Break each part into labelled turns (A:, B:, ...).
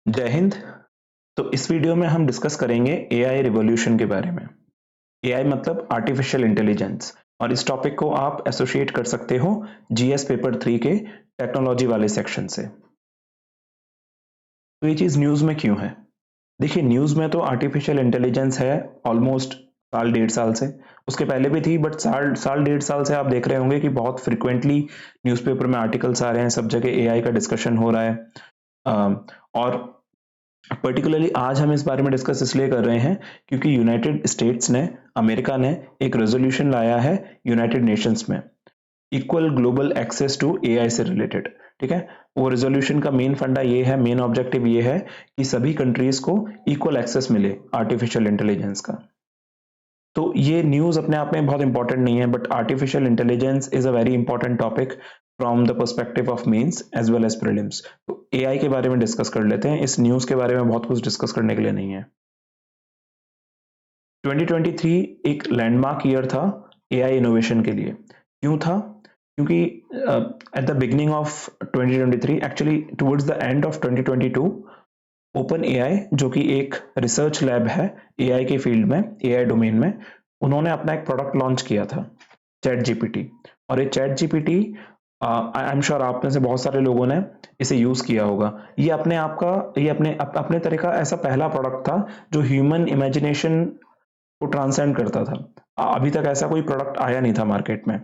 A: जय हिंद। तो इस वीडियो में हम डिस्कस करेंगे एआई रिवॉल्यूशन के बारे में। एआई मतलब आर्टिफिशियल इंटेलिजेंस, और इस टॉपिक को आप एसोसिएट कर सकते हो जीएस पेपर 3 के टेक्नोलॉजी वाले सेक्शन से। तो ये चीज न्यूज में क्यों है? देखिए, न्यूज में तो आर्टिफिशियल इंटेलिजेंस है ऑलमोस्ट साल डेढ़ साल से। उसके पहले भी थी, बट साल साल डेढ़ साल से आप देख रहे होंगे कि बहुत फ्रिक्वेंटली न्यूज़पेपर में आर्टिकल्स आ रहे हैं, सब जगह एआई का डिस्कशन हो रहा है। और पर्टिकुलरली आज हम इस बारे में डिस्कस इसलिए कर रहे हैं क्योंकि यूनाइटेड स्टेट्स ने, अमेरिका ने एक रेजोल्यूशन लाया है यूनाइटेड नेशंस में, equal global access to AI से रिलेटेड। ठीक है, वो रेजोल्यूशन का मेन फंडा ये है, मेन ऑब्जेक्टिव ये है कि सभी कंट्रीज को इक्वल एक्सेस मिले आर्टिफिशियल इंटेलिजेंस का। तो ये न्यूज अपने आप में बहुत इंपॉर्टेंट नहीं है, but artificial intelligence is a very important topic from the perspective of mains as well as prelims. तो एआई के बारे में डिस्कस कर लेते हैं, इस न्यूज के बारे में बहुत कुछ डिस्कस करने के लिए नहीं है। 2023 एक लैंडमार्क ईयर था एआई इनोवेशन के लिए। क्यों था? क्योंकि at the beginning of 2023, actually towards the end of 2022, open AI जो कि एक रिसर्च लैब है एआई के फील्ड में, एआई डोमेन में, उन्होंने अपना एक प्रोडक्ट लॉन्च किया था, चैट जीपीटी। और ये chat GPT, I am sure आप में से बहुत सारे लोगों ने इसे यूज किया होगा। ये अपने आप का, ये अपने तरह का ऐसा पहला प्रोडक्ट था जो ह्यूमन इमेजिनेशन को ट्रांसेंड करता था। अभी तक ऐसा कोई प्रोडक्ट आया नहीं था मार्केट में।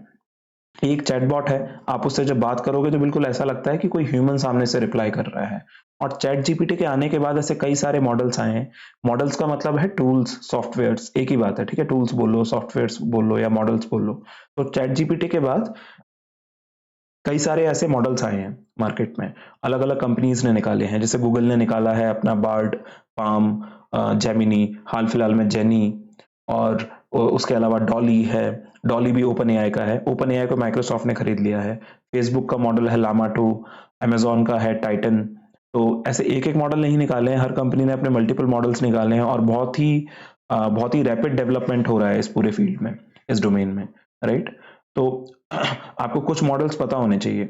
A: एक चैटबॉट है, आप उससे जब बात करोगे तो बिल्कुल ऐसा लगता है कि कोई ह्यूमन सामने से रिप्लाई कर रहा है। और चैट जीपीटी के आने के बाद ऐसे कई सारे मॉडल्स आए हैं। मॉडल्स का मतलब है टूल्स, सॉफ्टवेयर्स, एक ही बात है। ठीक है, टूल्स बोल लो, सॉफ्टवेयर्स बोल लो, या मॉडल्स बोल लो। तो चैट जीपीटी के बाद कई सारे ऐसे मॉडल्स आए हैं मार्केट में, अलग अलग कंपनीज ने निकाले हैं। जैसे गूगल ने निकाला है अपना बार्ड, पाम, जेमिनी, हाल फिलहाल में जेनी, और उसके अलावा डॉली है। डॉली भी ओपन एआई का है, ओपन एआई को माइक्रोसॉफ्ट ने खरीद लिया है। फेसबुक का मॉडल है लामा 2, अमेजोन का है टाइटन। तो ऐसे एक एक मॉडल नहीं निकाले हैं, हर कंपनी ने अपने मल्टीपल मॉडल्स निकाले हैं, और बहुत ही रैपिड डेवलपमेंट हो रहा है इस पूरे फील्ड में, इस डोमेन में, राइट। तो आपको कुछ मॉडल्स पता होने चाहिए।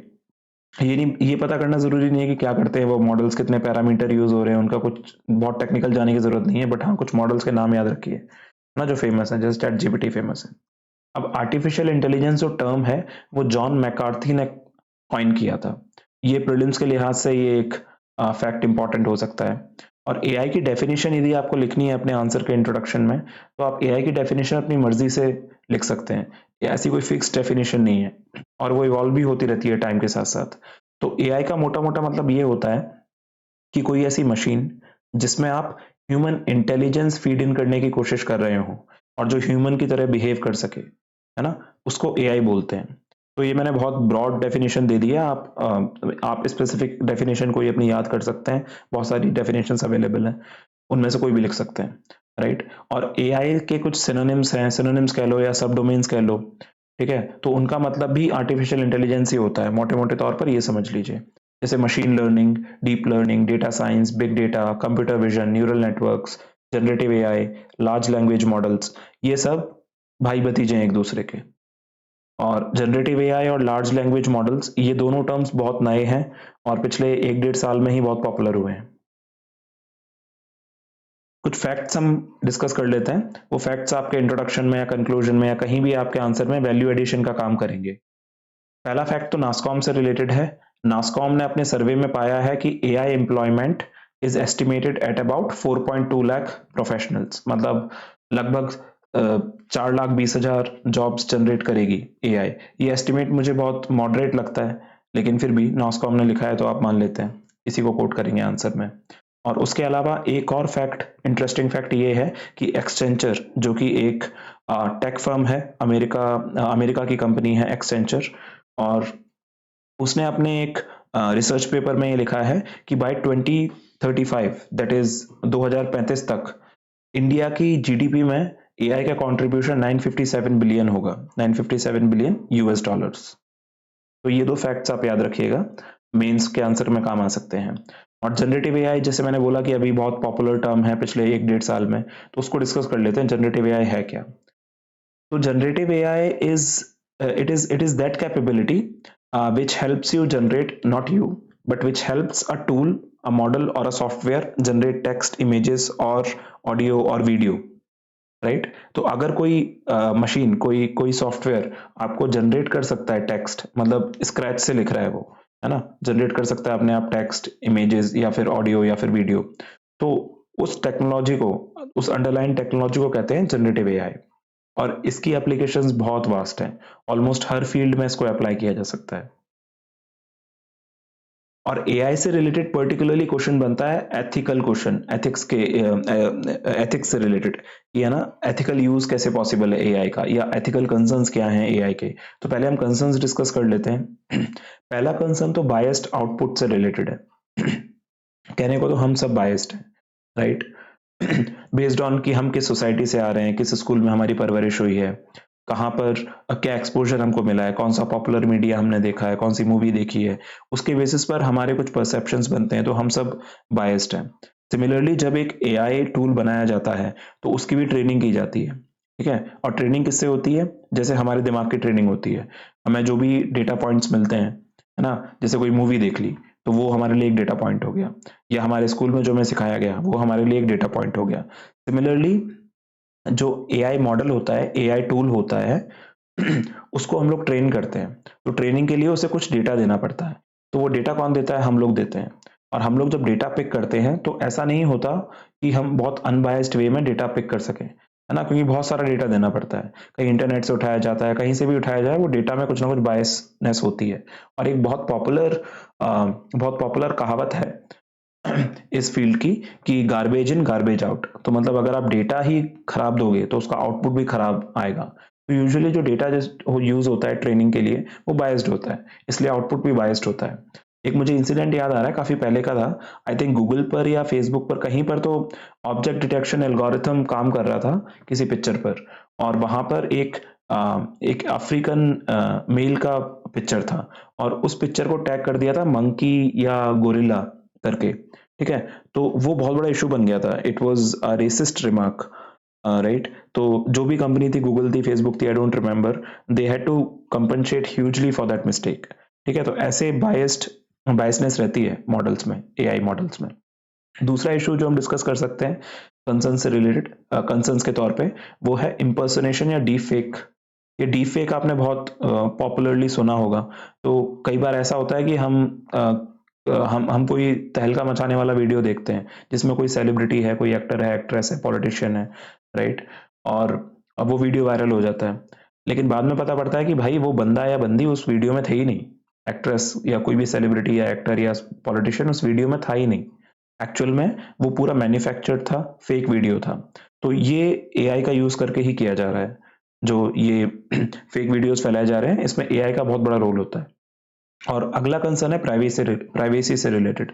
A: ये पता करना जरूरी नहीं है कि क्या करते हैं वो मॉडल्स, कितने पैरामीटर यूज हो रहे हैं, उनका कुछ बहुत टेक्निकल जाने की जरूरत नहीं है, बट हाँ, कुछ मॉडल्स के नाम याद रखिए ना, जो फेमस है, जैसे चैट जीपीटी फेमस है। अब आर्टिफिशियल इंटेलिजेंस जो टर्म है, वो जॉन मैकार्थी ने कॉइन किया था। ये प्रीलिम्स के लिहाज से ये एक फैक्ट इंपॉर्टेंट हो सकता है। और एआई की डेफिनेशन यदि आपको लिखनी है अपने आंसर के इंट्रोडक्शन में, तो आप एआई की डेफिनेशन अपनी मर्जी से लिख सकते हैं। ऐसी कोई फिक्स डेफिनेशन नहीं है, और वो इवॉल्व भी होती रहती है टाइम के साथ साथ। तो एआई का मोटा मोटा मतलब ये होता है कि कोई ऐसी मशीन जिसमें आप ह्यूमन इंटेलिजेंस फीड इन करने की कोशिश कर रहे हो, और जो ह्यूमन की तरह बिहेव कर सके, है ना, उसको एआई बोलते हैं। तो ये मैंने बहुत ब्रॉड डेफिनेशन दे दिया, आप स्पेसिफिक डेफिनेशन कोई अपनी याद कर सकते हैं। बहुत सारी डेफिनेशंस अवेलेबल हैं, उनमें से कोई भी लिख सकते हैं, राइट। और एआई के कुछ सिनोनिम्स हैं, सिनोनिम्स कह लो या सब डोमेन्स कह लो। ठीक है, तो उनका मतलब भी आर्टिफिशियल इंटेलिजेंस ही होता है, मोटे मोटे तौर पर ये समझ लीजिए। जैसे machine learning, deep learning, data science, big data, computer vision, neural networks, generative AI, large language models, ये सब भाई भतीजे हैं एक दूसरे के। और जनरेटिव एआई और लार्ज लैंग्वेज मॉडल्स, ये दोनों टर्म्स बहुत नए हैं और पिछले एक डेढ़ साल में ही बहुत पॉपुलर हुए हैं। कुछ फैक्ट्स हम डिस्कस कर लेते हैं, वो फैक्ट्स आपके इंट्रोडक्शन में या कंक्लूजन में या कहीं भी आपके आंसर में वैल्यू एडिशन का काम करेंगे। पहला फैक्ट तो नासकॉम से रिलेटेड है। नासकॉम ने अपने सर्वे में पाया है कि AI employment is estimated at about 4.2 lakh professionals, मतलब लगभग 4,20,000 जॉब्स जनरेट करेगी एआई। ये एस्टिमेट मुझे बहुत मॉडरेट लगता है, लेकिन फिर भी नासकॉम ने लिखा है तो आप मान लेते हैं, इसी को कोट करेंगे आंसर में। और उसके अलावा एक और फैक्ट, इंटरेस्टिंग फैक्ट ये है कि एक्सटेंचर, जो कि एक टेक फर्म है, अमेरिका की कंपनी है एक्सटेंचर, और उसने अपने एक रिसर्च पेपर में ये लिखा है कि बाय 2035, दैट इज 2035 तक, इंडिया की जीडीपी में एआई का कंट्रीब्यूशन 957 बिलियन होगा, 957 बिलियन यूएस डॉलर्स। तो ये दो फैक्ट्स आप याद रखिएगा, मेंस के आंसर में काम आ सकते हैं। और जनरेटिव एआई, जैसे मैंने बोला कि अभी बहुत पॉपुलर टर्म है पिछले एक डेढ़ साल में, तो उसको डिस्कस कर लेते हैं। जनरेटिव एआई है क्या? तो generative AI is it is that capability which helps you generate, not you, but which helps a tool a model or a software generate text, images or audio or video, right तो अगर कोई machine कोई software आपको generate कर सकता है text, मतलब scratch से लिख रहा है वो, है ना, जनरेट कर सकता है अपने आप टेक्स्ट, इमेजेस या फिर ऑडियो या फिर वीडियो, तो उस टेक्नोलॉजी को, उस अंडरलाइन टेक्नोलॉजी को कहते हैं जनरेटिव एआई। और इसकी एप्लीकेशंस बहुत वास्ट हैं, ऑलमोस्ट हर फील्ड में इसको अप्लाई किया जा सकता है। और एआई से रिलेटेड पर्टिकुलरली क्वेश्चन बनता है एथिकल क्वेश्चन, एथिक्स के, एथिक्स से रिलेटेड, ये है ना, एथिकल यूज कैसे पॉसिबल है एआई का, या एथिकल कंसर्न्स क्या हैं एआई के। तो पहले हम कंसर्न्स डिस्कस कर लेते हैं। पहला कंसर्न तो बायस्ड आउटपुट से रिलेटेड है। कहने को तो हम सब बायस्ड हैं, राइट, बेस्ड ऑन कि हम किस सोसाइटी से आ रहे हैं, किस स्कूल में हमारी परवरिश हुई है, कहाँ पर क्या एक्सपोजर हमको मिला है, कौन सा पॉपुलर मीडिया हमने देखा है, कौन सी मूवी देखी है, उसके बेसिस पर हमारे कुछ परसेप्शंस बनते हैं, तो हम सब बायस्ड हैं। सिमिलरली जब एक एआई टूल बनाया जाता है तो उसकी भी ट्रेनिंग की जाती है, ठीक है, और ट्रेनिंग किससे होती है, जैसे हमारे दिमाग की ट्रेनिंग होती है, हमें जो भी डेटा पॉइंट्स मिलते हैं, है ना, जैसे कोई मूवी देख ली तो वो हमारे लिए एक डेटा पॉइंट हो गया, या हमारे स्कूल में जो हमें सिखाया गया वो हमारे लिए एक डेटा पॉइंट हो गया। सिमिलरली जो एआई मॉडल होता है, एआई टूल होता है, उसको हम लोग ट्रेन करते हैं, तो ट्रेनिंग के लिए उसे कुछ डेटा देना पड़ता है, तो वो डेटा कौन देता है, हम लोग देते हैं। और हम लोग जब डेटा पिक करते हैं तो ऐसा नहीं होता कि हम बहुत अनबायस्ड वे में डेटा पिक कर सकें, है ना, क्योंकि बहुत सारा डेटा देना पड़ता है, कहीं इंटरनेट से उठाया जाता है, कहीं से भी उठाया जाए, वो डेटा में कुछ ना कुछ बायसनेस होती है। और एक बहुत पॉपुलर कहावत है इस फील्ड की, कि गार्बेज इन गार्बेज आउट, तो मतलब अगर आप डेटा ही खराब दोगे तो उसका आउटपुट भी खराब आएगा। तो यूजुअली जो डेटा यूज होता है ट्रेनिंग के लिए वो बायस्ड होता है, इसलिए आउटपुट भी बायस्ड होता है। एक मुझे इंसिडेंट याद आ रहा है, काफी पहले का था, आई थिंक गूगल पर या फेसबुक पर कहीं पर, तो ऑब्जेक्ट डिटेक्शन एल्गोरिथम काम कर रहा था किसी पिक्चर पर, और वहां पर एक अफ्रीकन मेल का पिक्चर था, और उस पिक्चर को टैग कर दिया था मंकी या गोरिल्ला करके, ठीक है, तो वो बहुत बड़ा इशू बन गया था, it was a racist remark, right, तो जो भी कंपनी थी, गूगल थी, फेसबुक थी, I don't remember, they had to compensate hugely for that mistake, ठीक है, तो ऐसे बायसनेस रहती है मॉडल्स में, एआई मॉडल्स में। दूसरा इशू जो हम डिस्कस कर सकते हैं कंसर्न से रिलेटेड, कंसर्न्स के तौर पे, वो है इम्पर्सोनेशन या डीप फेक। ये डीप फेक आपने बहुत पॉपुलरली सुना होगा। तो कई बार ऐसा होता है कि हम कोई तहलका मचाने वाला वीडियो देखते हैं जिसमें कोई सेलिब्रिटी है, कोई एक्टर है, एक्ट्रेस है, पॉलिटिशियन है, राइट, और अब वो वीडियो वायरल हो जाता है, लेकिन बाद में पता पड़ता है कि भाई वो बंदा या बंदी उस वीडियो में थे ही नहीं, एक्ट्रेस या कोई भी सेलिब्रिटी या एक्टर या पॉलिटिशियन उस वीडियो में था ही नहीं, एक्चुअल में वो पूरा मैन्युफैक्चर्ड था, फेक वीडियो था। तो ये एआई का यूज करके ही किया जा रहा है, जो ये फेक वीडियोस फैलाए जा रहे हैं, इसमें एआई का बहुत बड़ा रोल होता है। और अगला कंसर्न है प्राइवेसी से रिलेटेड।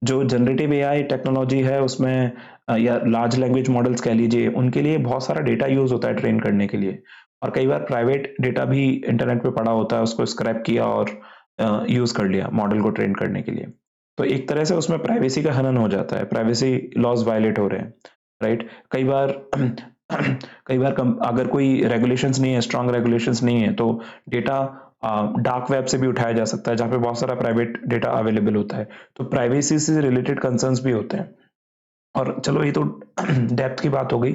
A: जो जनरेटिव एआई टेक्नोलॉजी है उसमें या लार्ज लैंग्वेज मॉडल्स कह लीजिए, उनके लिए बहुत सारा डेटा यूज होता है ट्रेन करने के लिए, और कई बार प्राइवेट डेटा भी इंटरनेट पे पड़ा होता है, उसको स्क्रैप किया और यूज कर लिया मॉडल को ट्रेन करने के लिए। तो एक तरह से उसमें प्राइवेसी का हनन हो जाता है, प्राइवेसी लॉज वायलेट हो रहे हैं, राइट। कई बार अगर कोई रेगुलेशंस नहीं है, स्ट्रांग रेगुलेशंस नहीं है, तो डेटा डार्क वेब से भी उठाया जा सकता है, जहाँ पे बहुत सारा प्राइवेट डेटा अवेलेबल होता है, तो प्राइवेसी से रिलेटेड कंसर्न्स भी होते हैं। और चलो ये तो डेप्थ की बात हो गई।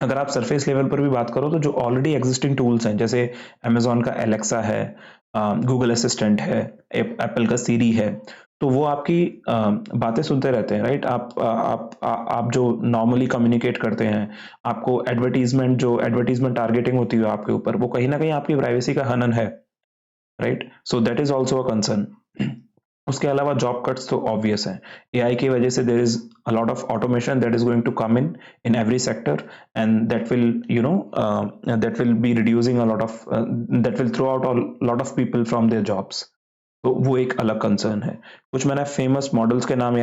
A: अगर आप सरफेस लेवल पर भी बात करो तो जो ऑलरेडी एग्जिस्टिंग टूल्स हैं, जैसे अमेजोन का एलेक्सा है, गूगल असिस्टेंट है, एप्पल का सीरी है, तो वो आपकी बातें सुनते रहते हैं, राइट। आप जो नॉर्मली कम्युनिकेट करते हैं, आपको एडवर्टीजमेंट टारगेटिंग होती है आपके ऊपर, वो कहीं ना कहीं आपकी प्राइवेसी का हनन है, right. So that is also a concern. उसके अलावा जॉब कट्स तो ऑब्वियस है, एआई की वजह से there is a lot of automation that is going to come in every sector, and that will that will be reducing a lot of that will throw out a lot of people from their jobs. तो वो एक अलग concern है। कुछ मैंने famous models के नाम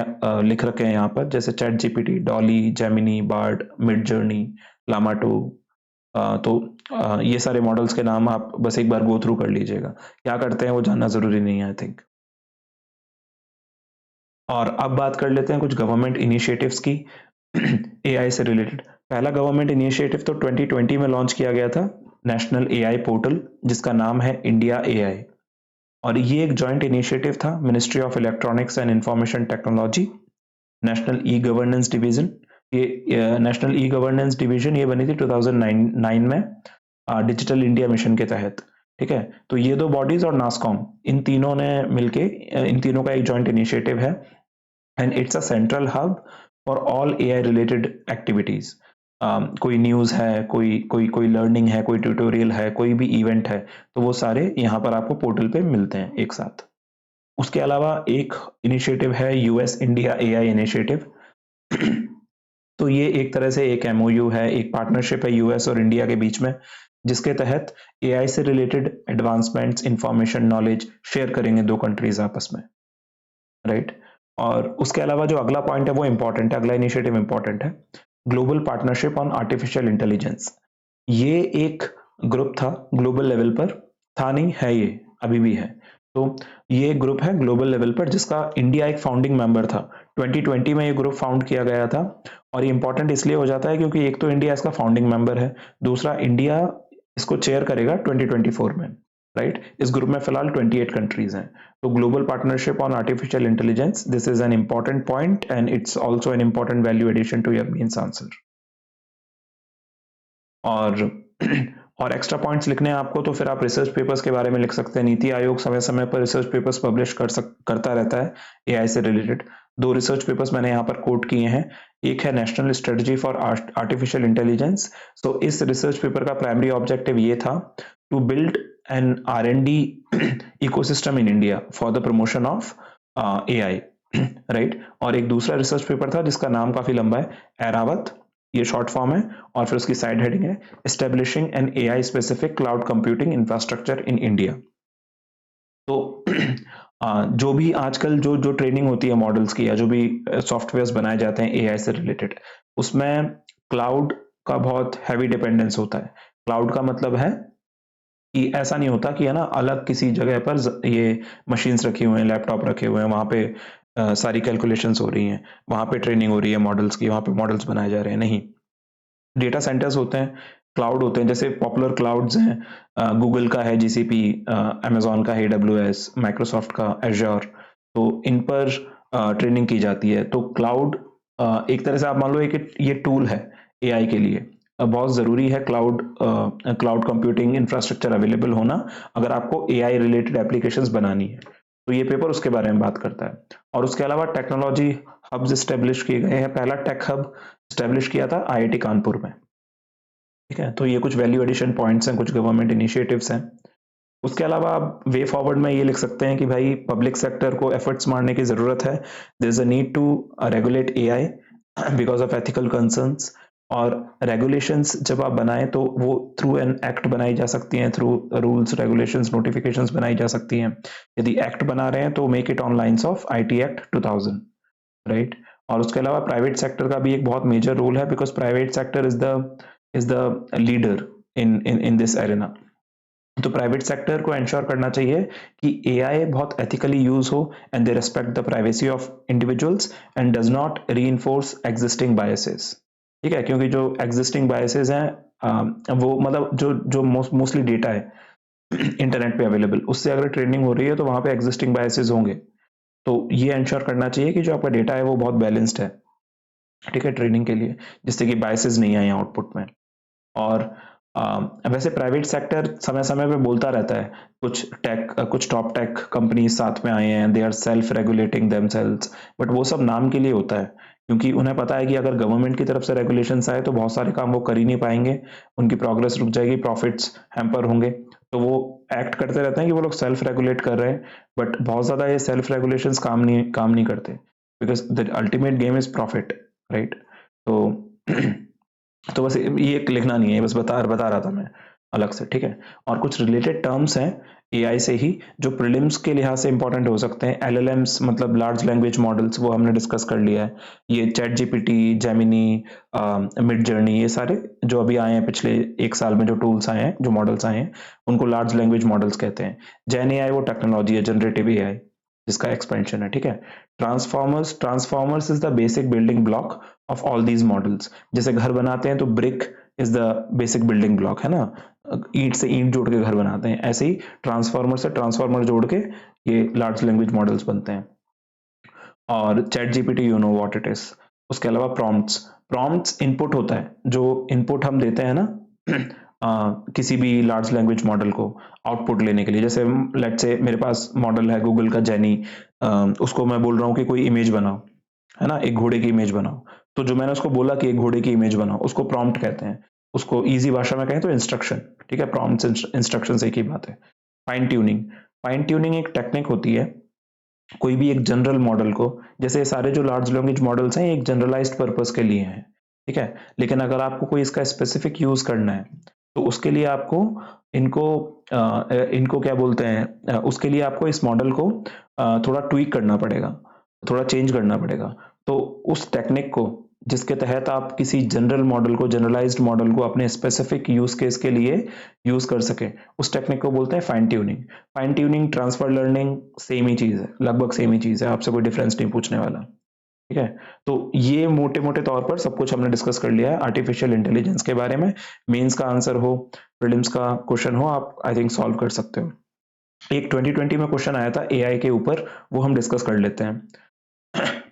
A: लिख रखे हैं यहाँ पर, जैसे ChatGPT, DALL-E, Gemini, Bard, Midjourney, Llama 2। तो ये सारे मॉडल्स के नाम आप बस एक बार गो थ्रू कर लीजिएगा, क्या करते हैं वो जानना जरूरी नहीं है, आई थिंक। और अब बात कर लेते हैं कुछ गवर्नमेंट इनिशिएटिव्स की एआई से रिलेटेड। पहला गवर्नमेंट इनिशिएटिव तो 2020 में लॉन्च किया गया था, नेशनल एआई पोर्टल, जिसका नाम है इंडिया एआई। और ये एक जॉइंट इनिशिएटिव था ministry of electronics and information technology, national e governance division. ये नेशनल ई गवर्नेंस डिवीजन ये बनी थी 2009 में डिजिटल इंडिया मिशन के तहत। ठीक है, तो ये दो बॉडीज और नासकॉम, इन तीनों ने मिलके, इन तीनों का एक जॉइंट इनिशिएटिव है and it's a central hub for all AI related activities. कोई न्यूज़ है, कोई लर्निंग है, कोई ट्यूटोरियल है, कोई भी इवेंट है, तो वो सारे यहाँ पर आपको पोर्टल पे मिलते हैं एक साथ। उसके अलावा एक इनिशिएटिव है यूएस इंडिया एआई इनिशिएटिव। तो ये एक तरह से एक एमओयू है, एक पार्टनरशिप है यूएस और इंडिया के बीच में, जिसके तहत एआई से related advancements, information, knowledge share करेंगे दो कंट्रीज आपस में, राइट। और उसके अलावा जो अगला पॉइंट है वो इंपॉर्टेंट है, अगला इनिशिएटिव इंपॉर्टेंट है, global partnership on artificial intelligence. ये एक ग्रुप था ग्लोबल लेवल पर, था नहीं, है, ये अभी भी है। तो ये ग्रुप है ग्लोबल लेवल पर जिसका इंडिया एक फाउंडिंग मेंबर था। 2020 में ये ग्रुप फाउंड किया गया था और ये इंपॉर्टेंट इसलिए हो जाता है क्योंकि एक तो इंडिया इसका फाउंडिंग मेंबर है, दूसरा इंडिया इसको चेयर करेगा 2024 में, राइट। इस ग्रुप में फिलहाल 28 कंट्रीज हैं। तो global partnership on artificial intelligence, this is an important point and it's also an important value addition to your mains answer. और एक्स्ट्रा पॉइंट्स लिखने हैं आपको तो फिर आप रिसर्च पेपर्स के बारे में लिख सकते हैं। नीति आयोग समय समय पर रिसर्च पेपर्स पब्लिश करता रहता है एआई से रिलेटेड। दो रिसर्च पेपर्स मैंने यहाँ पर कोट किए हैं। एक है national strategy for artificial intelligence. So इस रिसर्च पेपर का प्राइमरी ऑब्जेक्टिव ये था to build an R&D ecosystem in India for the promotion of AI, right. और एक दूसरा रिसर्च पेपर था जिसका नाम काफी लंबा है, एरावत, ये शॉर्ट फॉर्म है, और फिर उसकी साइड हेडिंग है establishing an AI specific cloud computing infrastructure in India. तो जो भी आजकल जो ट्रेनिंग होती है मॉडल्स की या जो भी सॉफ्टवेयर्स बनाए जाते हैं एआई से रिलेटेड, उसमें क्लाउड का बहुत हैवी डिपेंडेंस होता है। क्लाउड का मतलब है कि ऐसा नहीं होता कि है ना अलग किसी जगह पर ये मशीन्स रखी हुए हैं, लैपटॉप रखे हुए हैं, वहां पे सारी कैलकुलेशंस हो रही हैं, वहां पे ट्रेनिंग हो रही है मॉडल्स की, वहां पे मॉडल्स बनाए जा रहे हैं, नहीं। डेटा सेंटर्स होते हैं, क्लाउड होते हैं, जैसे पॉपुलर क्लाउड्स हैं, गूगल का है जीसीपी, अमेजोन का है AWS, माइक्रोसॉफ्ट का एज्योर, तो इन पर ट्रेनिंग की जाती है। तो क्लाउड एक तरह से आप मान लो एक ये टूल है एआई के लिए। बहुत ज़रूरी है क्लाउड कंप्यूटिंग इंफ्रास्ट्रक्चर अवेलेबल होना अगर आपको एआई रिलेटेड एप्लीकेशंस बनानी है। तो ये पेपर उसके बारे में बात करता है। और उसके अलावा टेक्नोलॉजी हब्स स्टेब्लिश किए गए हैं। पहला टेक हब स्टैब्लिश किया था IIT कानपुर में, ठीक है। तो ये कुछ वैल्यू एडिशन पॉइंट्स हैं, कुछ गवर्नमेंट इनिशिएटिव्स हैं। उसके अलावा आप वे फॉरवर्ड में ये लिख सकते हैं कि भाई पब्लिक सेक्टर को एफर्ट्स मारने की जरूरत है, there is a need to regulate AI because of ethical concerns. और रेगुलेशंस जब आप बनाएं तो वो थ्रू एन एक्ट बनाई जा सकती हैं, थ्रू रूल्स, रेगुलेशंस, नोटिफिकेशंस बनाई जा सकती हैं। यदि एक्ट बना रहे हैं तो make it on lines of IT act 2000, right. और उसके अलावा प्राइवेट सेक्टर का भी एक बहुत मेजर रोल है because private sector is the leader in this arena. तो प्राइवेट सेक्टर को एंश्योर करना चाहिए कि एआई बहुत एथिकली यूज हो and they respect the privacy of individuals and does not reinforce existing biases, ठीक है। क्योंकि जो एग्जिस्टिंग बायसेस हैं वो मतलब जो मोस्टली डेटा है इंटरनेट पे अवेलेबल, उससे अगर ट्रेनिंग हो रही है तो वहां पे एग्जिस्टिंग बायसेस होंगे। तो ये एंश्योर करना चाहिए कि जो आपका डेटा है वो बहुत बैलेंस्ड है, ठीक है, ट्रेनिंग के लिए, जिससे कि बायसेस नहीं आए आउटपुट में। और वैसे प्राइवेट सेक्टर समय समय पे बोलता रहता है, कुछ टॉप टेक कंपनीज साथ में आए हैं, they are self regulating themselves, but वो सब नाम के लिए होता है क्योंकि उन्हें पता है कि अगर गवर्नमेंट की तरफ से रेगुलेशंस आए तो बहुत सारे काम वो कर ही नहीं पाएंगे, उनकी प्रोग्रेस रुक जाएगी, प्रॉफिट्स हैम्पर होंगे। तो वो एक्ट करते रहते हैं कि वो लोग सेल्फ रेगुलेट कर रहे हैं, बट बहुत ज्यादा ये सेल्फ रेगुलेशंस काम नहीं करते because the ultimate game is profit, right. तो तो बस ये लिखना नहीं है, बस बता रहा था मैं अलग से, ठीक है। और कुछ रिलेटेड टर्म्स हैं एआई से ही जो प्रीलिम्स के लिहाज से इंपॉर्टेंट हो सकते हैं। LLMs मतलब लार्ज लैंग्वेज मॉडल्स, वो हमने डिस्कस कर लिया है। ये chat GPT, Gemini, mid journey, ये सारे जो अभी आए हैं पिछले 1 साल में, जो टूल्स आए हैं, जो मॉडल्स आए हैं, उनको लार्ज लैंग्वेज मॉडल्स कहते हैं। जेन AI वो टेक्नोलॉजी है, जनरेटिव AI, जिसका एक्सपेंशन है, ठीक है। Transformers is the basic building block of all these models. जैसे घर बनाते हैं तो brick is the basic building block, है ना, ईंट से ईंट जोड़ के घर बनाते हैं, ऐसे ही ट्रांसफार्मर से ट्रांसफार्मर जोड़ के ये लार्ज लैंग्वेज मॉडल्स बनते हैं। और chat GPT, you know what it is. उसके अलावा प्रॉम्प्ट्स इनपुट होता है, जो इनपुट हम देते हैं ना किसी भी लार्ज लैंग्वेज मॉडल को आउटपुट लेने के लिए। जैसे लेट्स से मेरे पास मॉडल है गूगल का जेनी, उसको मैं बोल रहा हूँ कि कोई इमेज बनाओ, है ना, एक घोड़े की इमेज बनाओ। तो जो मैंने उसको बोला कि एक घोड़े की इमेज बनाओ, उसको प्रॉम्प्ट कहते हैं। उसको इजी भाषा में कहें तो इंस्ट्रक्शन, ठीक है, प्रॉम्प्ट्स इंस्ट्रक्शन एक ही बात है। फाइन ट्यूनिंग एक टेक्निक होती है कोई भी एक जनरल मॉडल को, जैसे सारे जो लार्ज लैंग्वेज मॉडल्स हैं एक जनरलाइज्ड पर्पस के लिए हैं, ठीक है, लेकिन अगर आपको कोई इसका स्पेसिफिक यूज करना है तो उसके लिए आपको इनको इनको क्या बोलते हैं, उसके लिए आपको इस मॉडल को थोड़ा ट्वीक करना पड़ेगा, थोड़ा चेंज करना पड़ेगा। तो उस टेक्निक को जिसके तहत आप किसी जनरल मॉडल को, जनरलाइज्ड मॉडल को अपने स्पेसिफिक यूज केस के लिए यूज कर सके, उस टेक्निक को बोलते हैं fine tuning. Fine tuning, transfer learning same ही चीज है, लगभग सेम ही चीज है, आपसे कोई डिफरेंस नहीं पूछने वाला, ठीक है। तो ये मोटे मोटे तौर पर सब कुछ हमने डिस्कस कर लिया है आर्टिफिशियल इंटेलिजेंस के बारे में। मेंस का आंसर हो, प्रीलिम्स का क्वेश्चन हो, आप आई थिंक सॉल्व कर सकते हो। एक 2020 में क्वेश्चन आया था एआई के ऊपर, वो हम डिस्कस कर लेते हैं।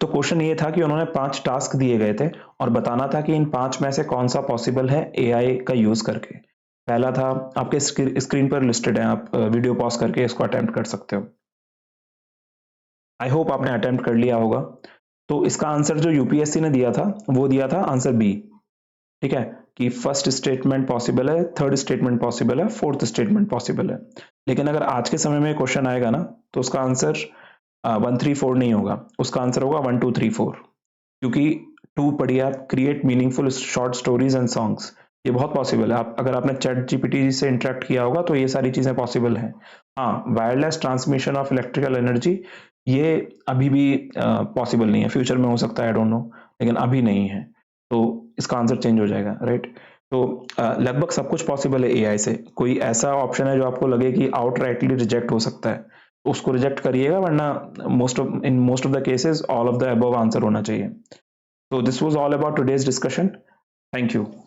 A: तो क्वेश्चन ये था कि उन्होंने 5 टास्क दिए गए थे और बताना था कि इन 5 में से कौन सा पॉसिबल है एआई का यूज करके। पहला था, आपके स्क्रीन पर लिस्टेड है, आप वीडियो पॉज करके इसको अटेम्प्ट कर सकते हो। आई होप आपने अटेम्प्ट कर लिया होगा। तो इसका आंसर जो यूपीएससी ने दिया था वो दिया था आंसर बी, ठीक है, कि फर्स्ट स्टेटमेंट पॉसिबल है, थर्ड स्टेटमेंट पॉसिबल है, फोर्थ स्टेटमेंट पॉसिबल है। लेकिन अगर आज के समय में क्वेश्चन आएगा ना तो उसका आंसर 1 3 4 नहीं होगा, उसका आंसर होगा 1 2 3 4, क्योंकि 2 पढ़िए आप, create meaningful short stories and songs, ये बहुत पॉसिबल है। आप अगर आपने चैट जीपीटी से इंटरेक्ट किया होगा तो ये सारी चीजें पॉसिबल हैं। हाँ, wireless transmission of electrical energy ये अभी भी पॉसिबल नहीं है, फ्यूचर में हो सकता है, आई डोंट नो, लेकिन अभी नहीं है। तो इसका आंसर चेंज हो जाएगा, राइट। तो लगभग सब कुछ पॉसिबल है एआई से। कोई ऐसा ऑप्शन है जो आपको लगे कि आउटराइटली रिजेक्ट हो सकता है, उसको रिजेक्ट करिएगा, वरना in most of the cases all of the above answer होना चाहिए। So this was all about today's discussion. Thank you.